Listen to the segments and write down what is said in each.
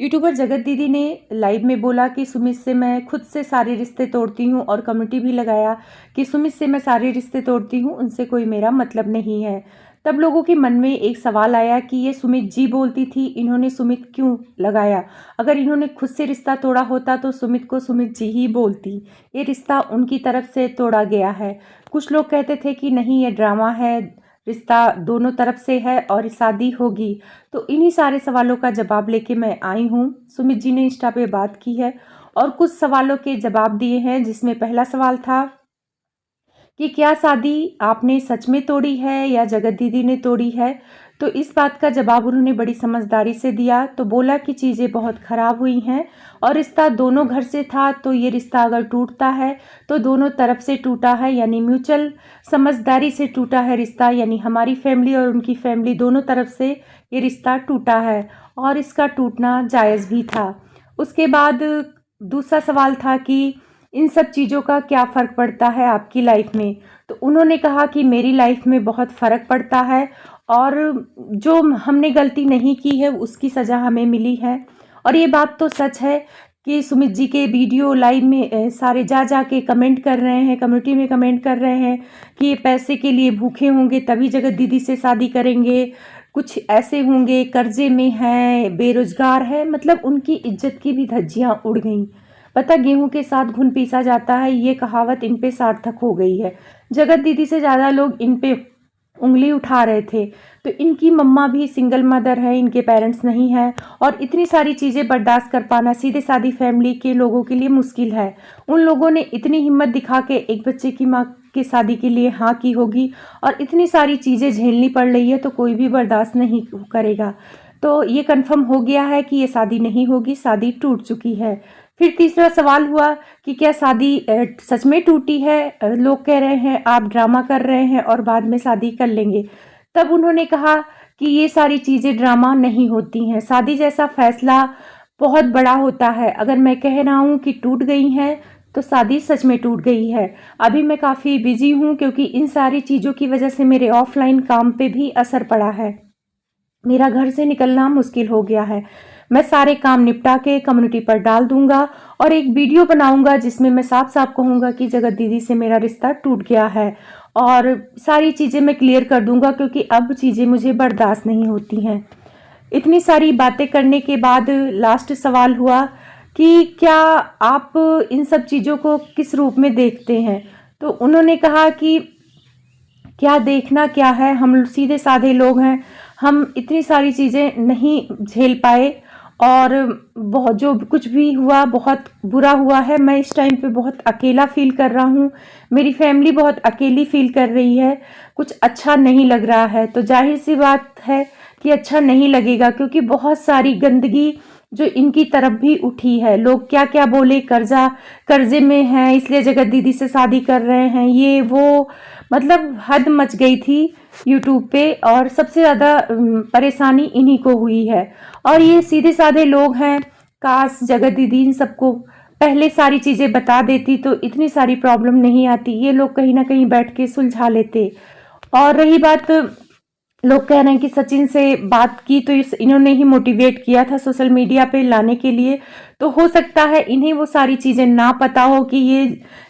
YouTuber जगत दीदी ने लाइव में बोला कि सुमित से मैं खुद से सारे रिश्ते तोड़ती हूँ और कम्युनिटी भी लगाया कि सुमित से मैं सारे रिश्ते तोड़ती हूँ, उनसे कोई मेरा मतलब नहीं है। तब लोगों के मन में एक सवाल आया कि ये सुमित जी बोलती थी, इन्होंने सुमित क्यों लगाया? अगर इन्होंने खुद से रिश्ता तोड़ा होता तो सुमित को सुमित जी ही बोलती। ये रिश्ता उनकी तरफ से तोड़ा गया है। कुछ लोग कहते थे कि नहीं, ये ड्रामा है, रिश्ता दोनों तरफ से है और शादी होगी। तो इन्हीं सारे सवालों का जवाब लेके मैं आई हूँ। सुमित जी ने इंस्टा पे बात की है और कुछ सवालों के जवाब दिए हैं, जिसमें पहला सवाल था कि क्या शादी आपने सच में तोड़ी है या जगत दीदी ने तोड़ी है? तो इस बात का जवाब उन्होंने बड़ी समझदारी से दिया। तो बोला कि चीज़ें बहुत ख़राब हुई हैं और रिश्ता दोनों घर से था, तो ये रिश्ता अगर टूटता है तो दोनों तरफ से टूटा है, यानी म्यूचुअल समझदारी से टूटा है रिश्ता, यानी हमारी फैमिली और उनकी फैमिली दोनों तरफ से ये रिश्ता टूटा है और इसका टूटना जायज़ भी था। उसके बाद दूसरा सवाल था कि इन सब चीज़ों का क्या फ़र्क पड़ता है आपकी लाइफ में? तो उन्होंने कहा कि मेरी लाइफ में बहुत फ़र्क पड़ता है और जो हमने गलती नहीं की है उसकी सज़ा हमें मिली है। और ये बात तो सच है कि सुमित जी के वीडियो लाइव में सारे जा के कमेंट कर रहे हैं, कम्युनिटी में कमेंट कर रहे हैं कि ये पैसे के लिए भूखे होंगे तभी जगत दीदी से शादी करेंगे, कुछ ऐसे होंगे कर्जे में हैं, बेरोजगार है। मतलब उनकी इज्जत की भी धज्जियाँ उड़ गईं। पता गेहूं के साथ घुन पीसा जाता है, ये कहावत इन पे सार्थक हो गई है। जगत दीदी से ज़्यादा लोग इन पे उंगली उठा रहे थे। तो इनकी मम्मा भी सिंगल मदर है, इनके पेरेंट्स नहीं हैं और इतनी सारी चीज़ें बर्दाश्त कर पाना सीधे सादी फैमिली के लोगों के लिए मुश्किल है। उन लोगों ने इतनी हिम्मत दिखा के एक बच्चे की माँ की शादी के लिए हाँ की होगी और इतनी सारी चीज़ें झेलनी पड़ रही है, तो कोई भी बर्दाश्त नहीं करेगा। तो ये कन्फर्म हो गया है कि ये शादी नहीं होगी, शादी टूट चुकी है। फिर तीसरा सवाल हुआ कि क्या शादी सच में टूटी है? लोग कह रहे हैं आप ड्रामा कर रहे हैं और बाद में शादी कर लेंगे। तब उन्होंने कहा कि ये सारी चीज़ें ड्रामा नहीं होती हैं। शादी जैसा फैसला बहुत बड़ा होता है। अगर मैं कह रहा हूँ कि टूट गई हैं तो शादी सच में टूट गई है। अभी मैं काफ़ी बिजी हूँ क्योंकि इन सारी चीज़ों की वजह से मेरे ऑफलाइन काम पे भी असर पड़ा है। मेरा घर से निकलना मुश्किल हो गया है। मैं सारे काम निपटा के कम्युनिटी पर डाल दूंगा और एक वीडियो बनाऊंगा जिसमें मैं साफ साफ कहूंगा कि जगत दीदी से मेरा रिश्ता टूट गया है और सारी चीज़ें मैं क्लियर कर दूंगा, क्योंकि अब चीज़ें मुझे बर्दाश्त नहीं होती हैं। इतनी सारी बातें करने के बाद लास्ट सवाल हुआ कि क्या आप इन सब चीज़ों को किस रूप में देखते हैं? तो उन्होंने कहा कि क्या देखना क्या है, हम सीधे साधे लोग हैं, हम इतनी सारी चीज़ें नहीं झेल पाए और बहुत जो कुछ भी हुआ बहुत बुरा हुआ है। मैं इस टाइम पे बहुत अकेला फील कर रहा हूँ, मेरी फैमिली बहुत अकेली फील कर रही है, कुछ अच्छा नहीं लग रहा है। तो जाहिर सी बात है कि अच्छा नहीं लगेगा, क्योंकि बहुत सारी गंदगी जो इनकी तरफ भी उठी है। लोग क्या क्या बोले, कर्जे में हैं इसलिए जगत दीदी से शादी कर रहे हैं, ये वो, मतलब हद मच गई थी यूट्यूब पे और सबसे ज़्यादा परेशानी इन्हीं को हुई है। और ये सीधे साधे लोग हैं, काश जगत दीदी इन सबको पहले सारी चीज़ें बता देती तो इतनी सारी प्रॉब्लम नहीं आती। ये लोग कहीं ना कहीं बैठ के सुलझा लेते। और रही बात, लोग कह रहे हैं कि सचिन से बात की तो इन्होंने ही मोटिवेट किया था सोशल मीडिया पे लाने के लिए। तो हो सकता है इन्हें वो सारी चीज़ें ना पता हो कि ये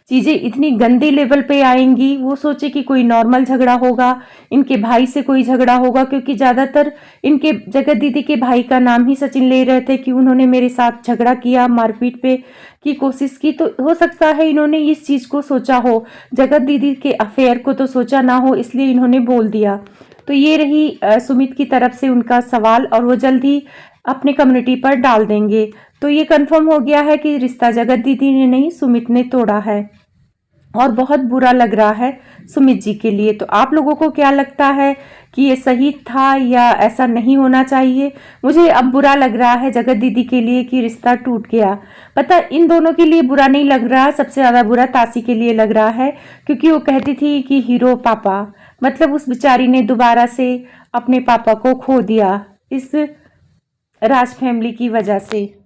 चीज़ें इतनी गंदे लेवल पे आएंगी। वो सोचे कि कोई नॉर्मल झगड़ा होगा, इनके भाई से कोई झगड़ा होगा, क्योंकि ज़्यादातर इनके जगत दीदी के भाई का नाम ही सचिन ले रहे थे कि उन्होंने मेरे साथ झगड़ा किया, मारपीट पे की कोशिश की। तो हो सकता है इन्होंने इस चीज़ को सोचा हो, जगत दीदी के अफेयर को तो सोचा ना हो, इसलिए इन्होंने बोल दिया। तो ये रही सुमित की तरफ से उनका सवाल और वो जल्द ही अपने कम्युनिटी पर डाल देंगे। तो ये कंफर्म हो गया है कि रिश्ता जगत दीदी ने नहीं, सुमित ने तोड़ा है और बहुत बुरा लग रहा है सुमित जी के लिए। तो आप लोगों को क्या लगता है कि ये सही था या ऐसा नहीं होना चाहिए? मुझे अब बुरा लग रहा है जगत दीदी के लिए कि रिश्ता टूट गया। पता इन दोनों के लिए बुरा नहीं लग रहा, सबसे ज़्यादा बुरा तासी के लिए लग रहा है, क्योंकि वो कहती थी कि हीरो पापा, मतलब उस बेचारी ने दोबारा से अपने पापा को खो दिया इस राज फैमिली की वजह से।